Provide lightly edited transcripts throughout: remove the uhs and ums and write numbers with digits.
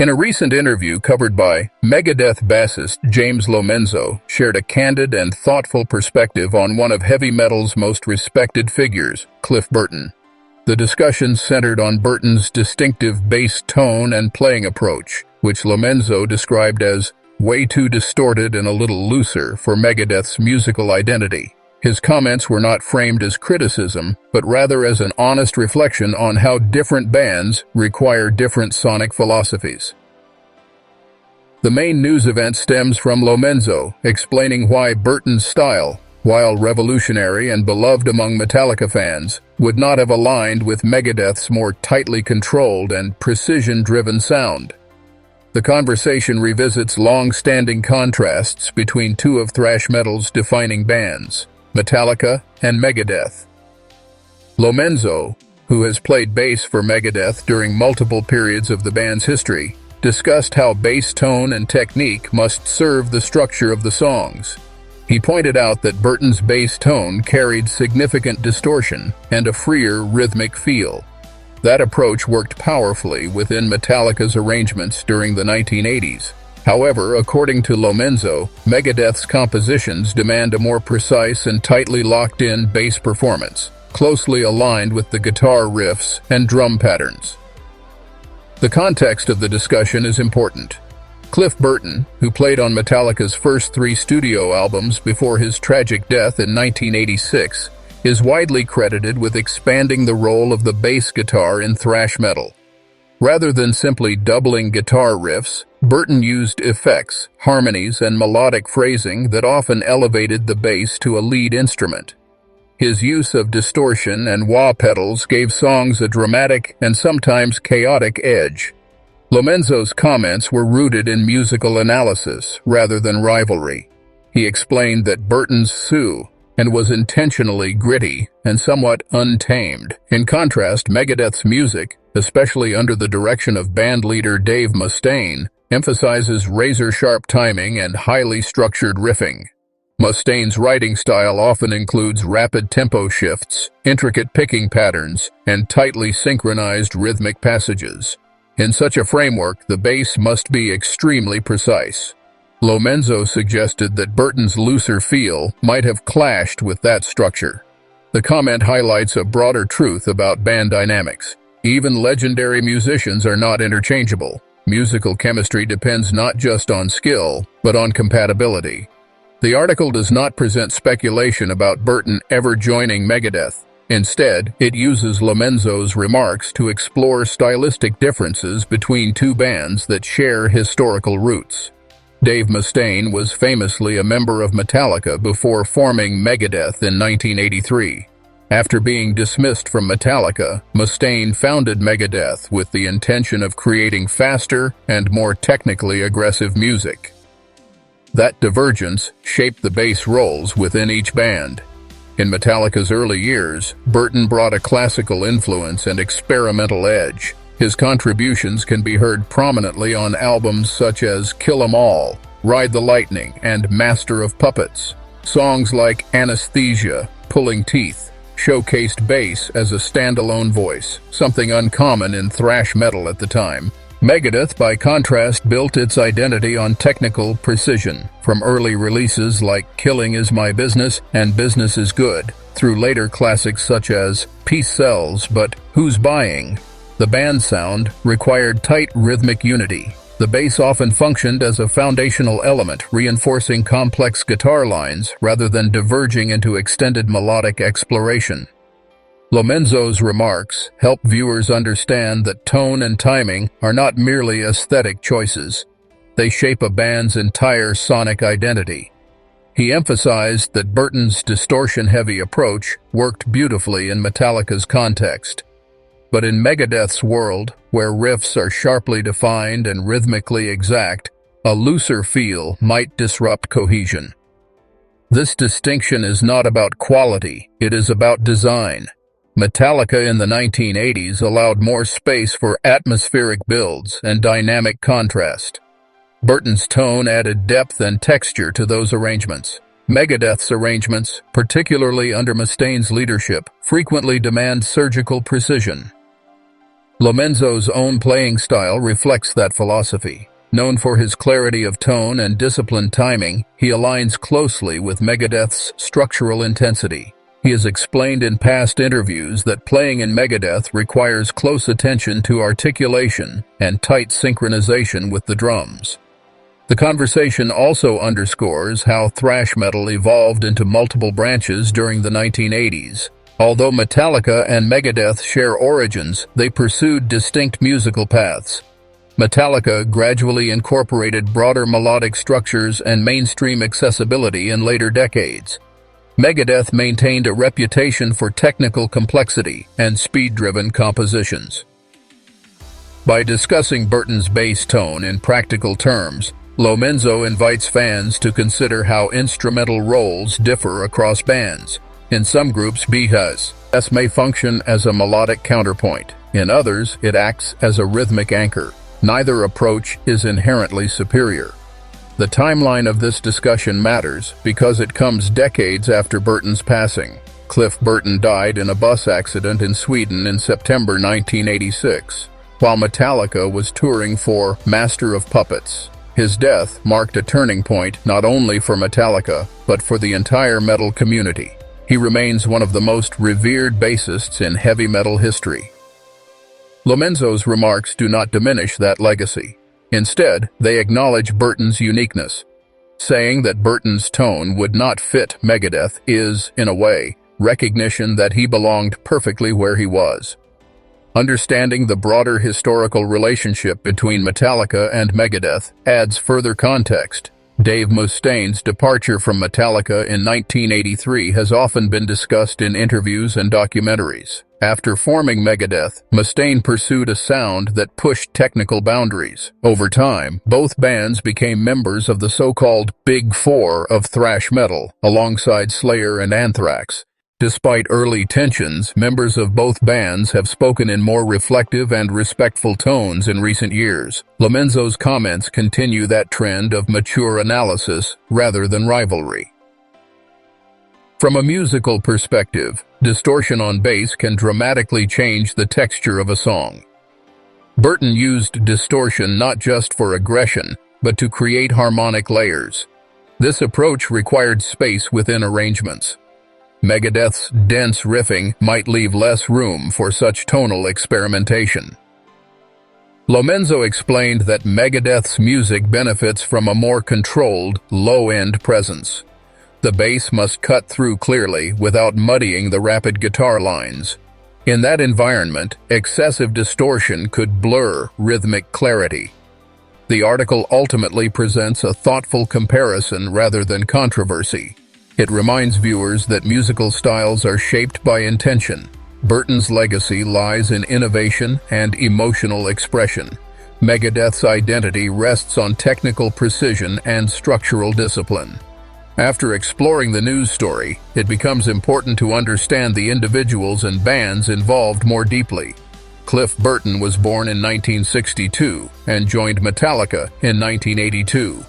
In a recent interview covered by Megadeth bassist James LoMenzo shared a candid and thoughtful perspective on one of heavy metal's most respected figures, Cliff Burton. The discussion centered on Burton's distinctive bass tone and playing approach, which LoMenzo described as way too distorted and a little looser for Megadeth's musical identity. His comments were not framed as criticism, but rather as an honest reflection on how different bands require different sonic philosophies. The main news event stems from LoMenzo, explaining why Burton's style, while revolutionary and beloved among Metallica fans, would not have aligned with Megadeth's more tightly controlled and precision-driven sound. The conversation revisits long-standing contrasts between two of thrash metal's defining bands, Metallica and Megadeth. LoMenzo, who has played bass for Megadeth during multiple periods of the band's history, discussed how bass tone and technique must serve the structure of the songs. He pointed out that Burton's bass tone carried significant distortion and a freer rhythmic feel. That approach worked powerfully within Metallica's arrangements during the 1980s. However, according to LoMenzo, Megadeth's compositions demand a more precise and tightly locked-in bass performance, closely aligned with the guitar riffs and drum patterns. The context of the discussion is important. Cliff Burton, who played on Metallica's first 3 studio albums before his tragic death in 1986, is widely credited with expanding the role of the bass guitar in thrash metal. Rather than simply doubling guitar riffs, Burton used effects, harmonies, and melodic phrasing that often elevated the bass to a lead instrument. His use of distortion and wah pedals gave songs a dramatic and sometimes chaotic edge. LoMenzo's comments were rooted in musical analysis rather than rivalry. He explained that Burton's Sue and was intentionally gritty and somewhat untamed. In contrast, Megadeth's music, especially under the direction of band leader Dave Mustaine, emphasizes razor-sharp timing and highly structured riffing. Mustaine's writing style often includes rapid tempo shifts, intricate picking patterns, and tightly synchronized rhythmic passages. In such a framework, the bass must be extremely precise. LoMenzo suggested that Burton's looser feel might have clashed with that structure. The comment highlights a broader truth about band dynamics. Even legendary musicians are not interchangeable. Musical chemistry depends not just on skill, but on compatibility. The article does not present speculation about Burton ever joining Megadeth. Instead, it uses LoMenzo's remarks to explore stylistic differences between two bands that share historical roots. Dave Mustaine was famously a member of Metallica before forming Megadeth in 1983. After being dismissed from Metallica, Mustaine founded Megadeth with the intention of creating faster and more technically aggressive music. That divergence shaped the bass roles within each band. In Metallica's early years, Burton brought a classical influence and experimental edge. His contributions can be heard prominently on albums such as Kill 'Em All, Ride the Lightning, and Master of Puppets. Songs like Anesthesia, Pulling Teeth, showcased bass as a standalone voice, something uncommon in thrash metal at the time. Megadeth, by contrast, built its identity on technical precision, from early releases like Killing Is My Business and Business Is Good, through later classics such as Peace Sells, But Who's Buying? The band's sound required tight rhythmic unity. The bass often functioned as a foundational element, reinforcing complex guitar lines rather than diverging into extended melodic exploration. LoMenzo's remarks help viewers understand that tone and timing are not merely aesthetic choices. They shape a band's entire sonic identity. He emphasized that Burton's distortion-heavy approach worked beautifully in Metallica's context. But in Megadeth's world, where riffs are sharply defined and rhythmically exact, a looser feel might disrupt cohesion. This distinction is not about quality, it is about design. Metallica in the 1980s allowed more space for atmospheric builds and dynamic contrast. Burton's tone added depth and texture to those arrangements. Megadeth's arrangements, particularly under Mustaine's leadership, frequently demand surgical precision. LoMenzo's own playing style reflects that philosophy. Known for his clarity of tone and disciplined timing, he aligns closely with Megadeth's structural intensity. He has explained in past interviews that playing in Megadeth requires close attention to articulation and tight synchronization with the drums. The conversation also underscores how thrash metal evolved into multiple branches during the 1980s. Although Metallica and Megadeth share origins, they pursued distinct musical paths. Metallica gradually incorporated broader melodic structures and mainstream accessibility in later decades. Megadeth maintained a reputation for technical complexity and speed-driven compositions. By discussing Burton's bass tone in practical terms, LoMenzo invites fans to consider how instrumental roles differ across bands. In some groups, bass may function as a melodic counterpoint. In others, it acts as a rhythmic anchor. Neither approach is inherently superior. The timeline of this discussion matters because it comes decades after Burton's passing. Cliff Burton died in a bus accident in Sweden in September 1986, while Metallica was touring for Master of Puppets. His death marked a turning point not only for Metallica, but for the entire metal community. He remains one of the most revered bassists in heavy metal history. LoMenzo's remarks do not diminish that legacy. Instead, they acknowledge Burton's uniqueness. Saying that Burton's tone would not fit Megadeth is, in a way, recognition that he belonged perfectly where he was. Understanding the broader historical relationship between Metallica and Megadeth adds further context. Dave Mustaine's departure from Metallica in 1983 has often been discussed in interviews and documentaries. After forming Megadeth, Mustaine pursued a sound that pushed technical boundaries. Over time, both bands became members of the so-called Big Four of thrash metal, alongside Slayer and Anthrax. Despite early tensions, members of both bands have spoken in more reflective and respectful tones in recent years. LoMenzo's comments continue that trend of mature analysis rather than rivalry. From a musical perspective, distortion on bass can dramatically change the texture of a song. Burton used distortion not just for aggression, but to create harmonic layers. This approach required space within arrangements. Megadeth's dense riffing might leave less room for such tonal experimentation. LoMenzo explained that Megadeth's music benefits from a more controlled, low-end presence. The bass must cut through clearly without muddying the rapid guitar lines. In that environment, excessive distortion could blur rhythmic clarity. The article ultimately presents a thoughtful comparison rather than controversy. It reminds viewers that musical styles are shaped by intention. Burton's legacy lies in innovation and emotional expression. Megadeth's identity rests on technical precision and structural discipline. After exploring the news story, it becomes important to understand the individuals and bands involved more deeply. Cliff Burton was born in 1962 and joined Metallica in 1982.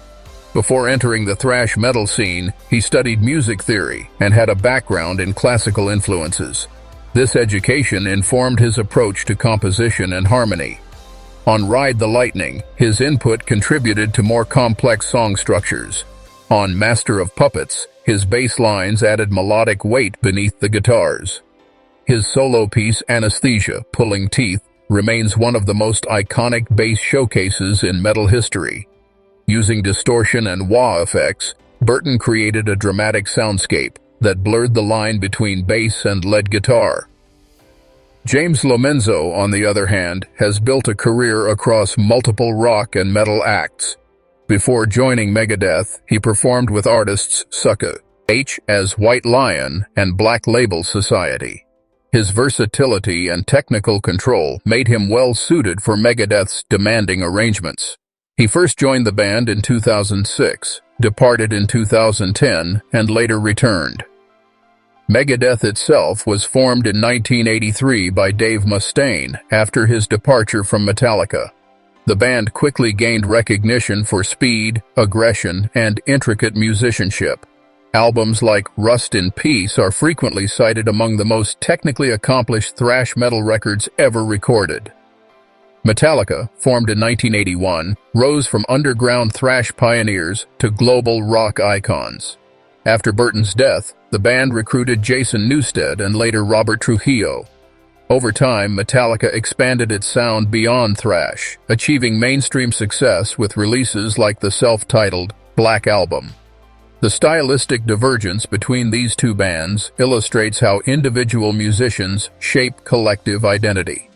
Before entering the thrash metal scene, he studied music theory and had a background in classical influences. This education informed his approach to composition and harmony. On Ride the Lightning, his input contributed to more complex song structures. On Master of Puppets, his bass lines added melodic weight beneath the guitars. His solo piece, Anesthesia, Pulling Teeth, remains one of the most iconic bass showcases in metal history. Using distortion and wah effects, Burton created a dramatic soundscape that blurred the line between bass and lead guitar. James LoMenzo, on the other hand, has built a career across multiple rock and metal acts. Before joining Megadeth, he performed with artists such as White Lion and Black Label Society. His versatility and technical control made him well-suited for Megadeth's demanding arrangements. He first joined the band in 2006, departed in 2010, and later returned. Megadeth itself was formed in 1983 by Dave Mustaine after his departure from Metallica. The band quickly gained recognition for speed, aggression, and intricate musicianship. Albums like Rust in Peace are frequently cited among the most technically accomplished thrash metal records ever recorded. Metallica, formed in 1981, rose from underground thrash pioneers to global rock icons. After Burton's death, the band recruited Jason Newsted and later Robert Trujillo. Over time, Metallica expanded its sound beyond thrash, achieving mainstream success with releases like the self-titled Black Album. The stylistic divergence between these two bands illustrates how individual musicians shape collective identity.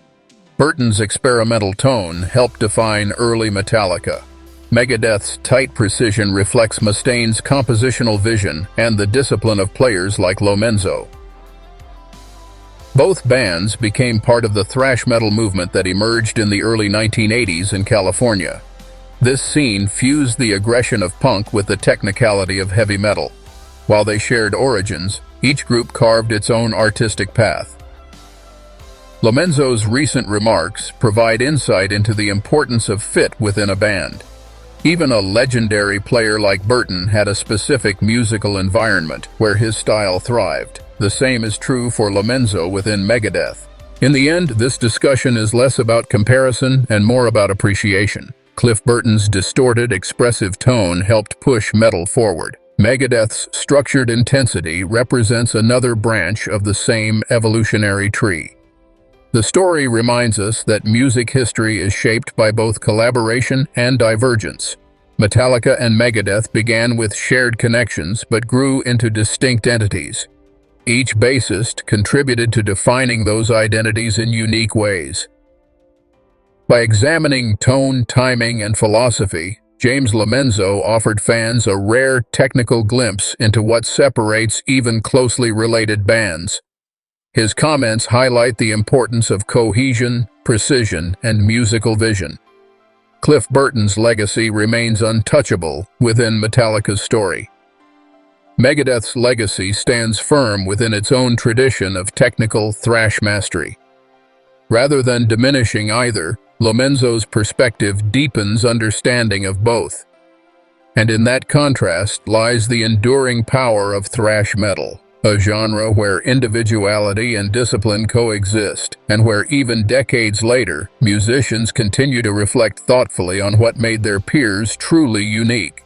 Burton's experimental tone helped define early Metallica. Megadeth's tight precision reflects Mustaine's compositional vision and the discipline of players like LoMenzo. Both bands became part of the thrash metal movement that emerged in the early 1980s in California. This scene fused the aggression of punk with the technicality of heavy metal. While they shared origins, each group carved its own artistic path. LoMenzo's recent remarks provide insight into the importance of fit within a band. Even a legendary player like Burton had a specific musical environment where his style thrived. The same is true for LoMenzo within Megadeth. In the end, this discussion is less about comparison and more about appreciation. Cliff Burton's distorted, expressive tone helped push metal forward. Megadeth's structured intensity represents another branch of the same evolutionary tree. The story reminds us that music history is shaped by both collaboration and divergence. Metallica and Megadeth began with shared connections but grew into distinct entities. Each bassist contributed to defining those identities in unique ways. By examining tone, timing, and philosophy, James LoMenzo offered fans a rare technical glimpse into what separates even closely related bands. His comments highlight the importance of cohesion, precision, and musical vision. Cliff Burton's legacy remains untouchable within Metallica's story. Megadeth's legacy stands firm within its own tradition of technical thrash mastery. Rather than diminishing either, LoMenzo's perspective deepens understanding of both. And in that contrast lies the enduring power of thrash metal, a genre where individuality and discipline coexist, and where even decades later, musicians continue to reflect thoughtfully on what made their peers truly unique.